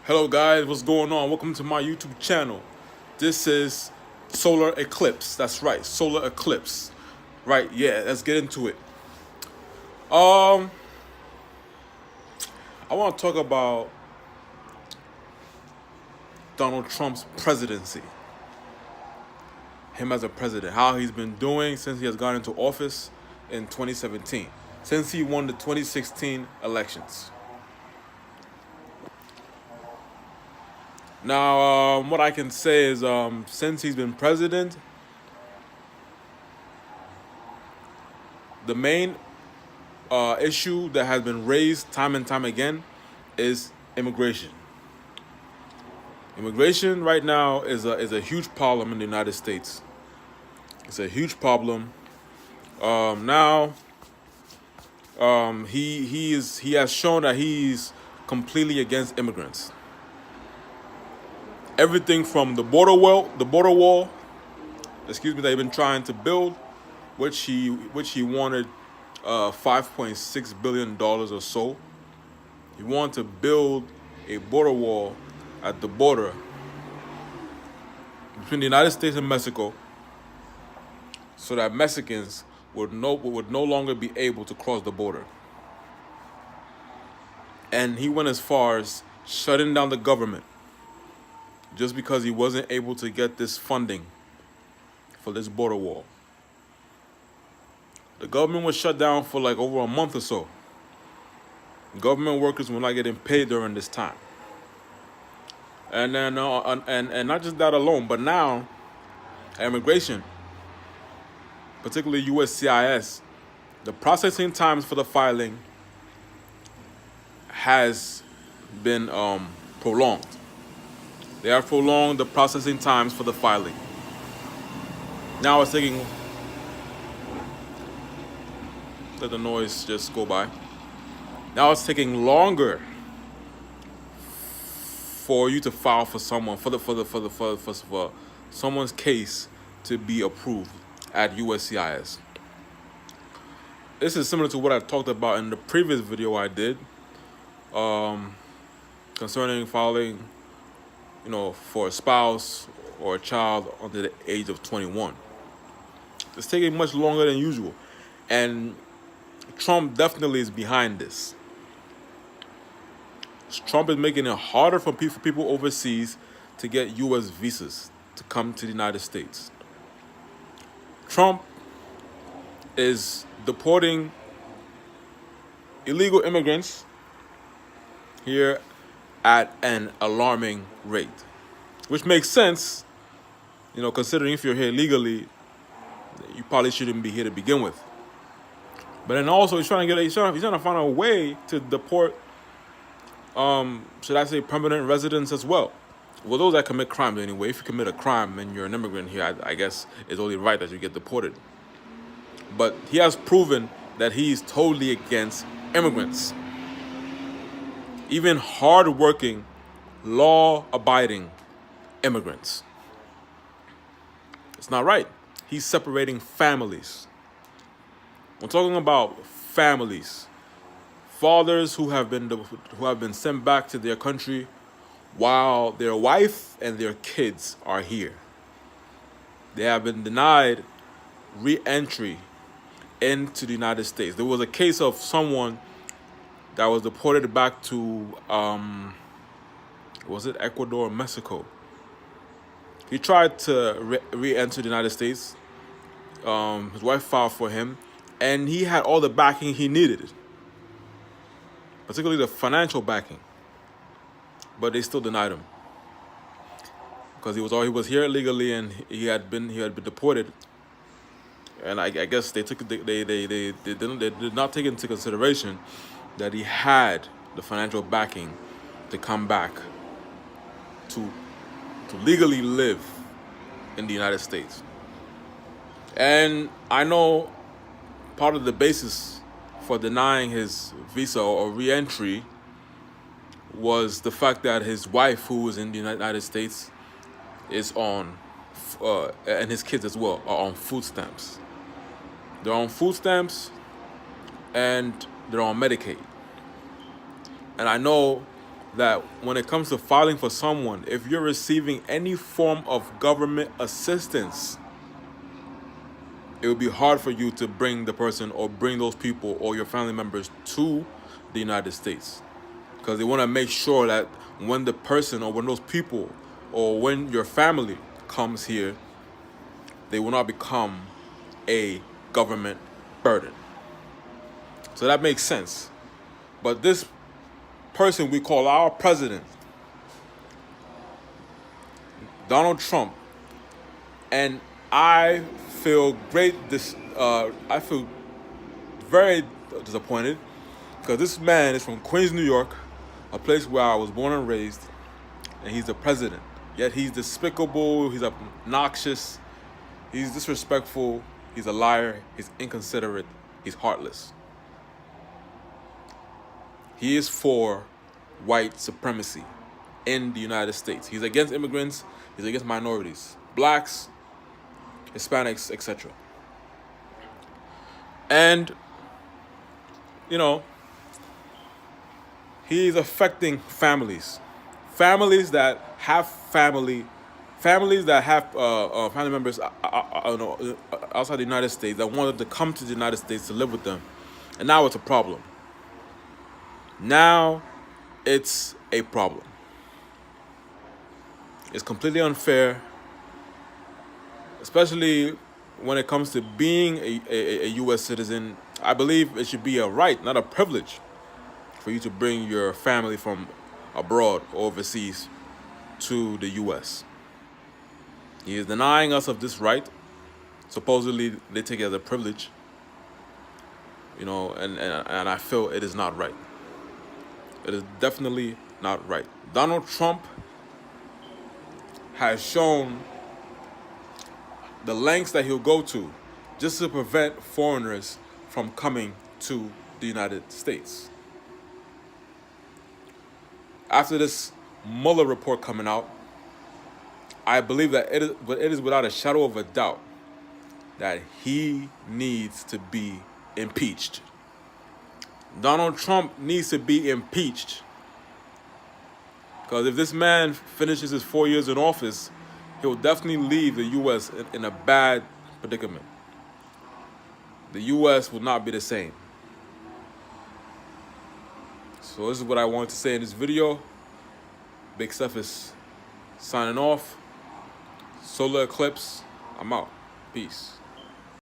Hello guys, what's going on? Welcome to my YouTube channel. This is solar eclipse. That's right, solar eclipse. Right, yeah, let's get into it. Um, I want to talk about Donald Trump's presidency. Him as a president, how he's been doing since he has gotten into office in 2017, since he won the 2016 elections. Now, what I can say is, since he's been president, the main issue that has been raised time and time again is immigration. Immigration right now is a huge problem in the United States. It's a huge problem. Now, he has shown that he's completely against immigrants. Everything from the border wall, that he's been trying to build, which he wanted $5.6 billion or so. He wanted to build a border wall at the border between the United States and Mexico, so that Mexicans would no longer be able to cross the border. And he went as far as shutting down the government just because he wasn't able to get this funding for this border wall. The government was shut down for like over a month or so. Government workers were not getting paid during this time. And then, and not just that alone, but now, immigration, particularly USCIS, the processing times for the filing has been prolonged. They have prolonged the processing times for the filing. Now it's taking, let the noise just go by. Now it's taking longer for you to file for someone, for someone's case to be approved at USCIS. This is similar to what I talked about in the previous video I did, concerning filing, for a spouse or a child under the age of 21. It's taking much longer than usual, and Trump definitely is behind this. Trump is making it harder for people overseas to get U.S. visas to come to the United States. Trump is deporting illegal immigrants here at an alarming rate, which makes sense, considering if you're here legally, you probably shouldn't be here to begin with. But then also he's trying to find a way to deport, should I say, permanent residents as well. Well, those that commit crimes anyway. If you commit a crime and you're an immigrant here, I guess it's only right that you get deported. But he has proven that he's totally against immigrants. Even hard-working, law-abiding immigrants. It's not right. He's separating families. We're talking about families. Fathers who have been sent back to their country while their wife and their kids are here. They have been denied re-entry into the United States. There was a case of someone that was deported back to, was it Ecuador or Mexico? He tried to re-enter the United States. His wife filed for him, and he had all the backing he needed, particularly the financial backing. But they still denied him because he was here illegally, and he had been deported. And I guess they did not take into consideration that he had the financial backing to come back to legally live in the United States. And I know part of the basis for denying his visa or re-entry was the fact that his wife, who was in the United States, is on, and his kids as well, are on food stamps. They're on food stamps, and they're on Medicaid. And I know that when it comes to filing for someone, if you're receiving any form of government assistance, it would be hard for you to bring the person or bring those people or your family members to the United States, because they want to make sure that when the person or when those people or when your family comes here, they will not become a government burden. So that makes sense. But this person we call our president, Donald Trump, and I feel I feel very disappointed because this man is from Queens, New York, a place where I was born and raised, and he's the president. Yet he's despicable, he's obnoxious, he's disrespectful, he's a liar, he's inconsiderate, he's heartless. He is for white supremacy in the United States. He's against immigrants, he's against minorities, blacks, Hispanics, etc. And, you know, he's affecting families. Families that have family members outside the United States that wanted to come to the United States to live with them. And now it's a problem. Now it's a problem. It's completely unfair, especially when it comes to being a U.S. citizen. I believe it should be a right, not a privilege, for you to bring your family from abroad or overseas to the U.S. He is denying us of this right. Supposedly, they take it as a privilege, you know, and I feel it is not right. It is definitely not right. Donald Trump has shown the lengths that he'll go to just to prevent foreigners from coming to the United States. After this Mueller report coming out, I believe that it is without a shadow of a doubt that he needs to be impeached. Donald Trump needs to be impeached. Because if this man finishes his 4 years in office, he'll definitely leave the U.S. in a bad predicament. The U.S. will not be the same. So this is what I wanted to say in this video. Big Steph is signing off. Solar eclipse. I'm out. Peace.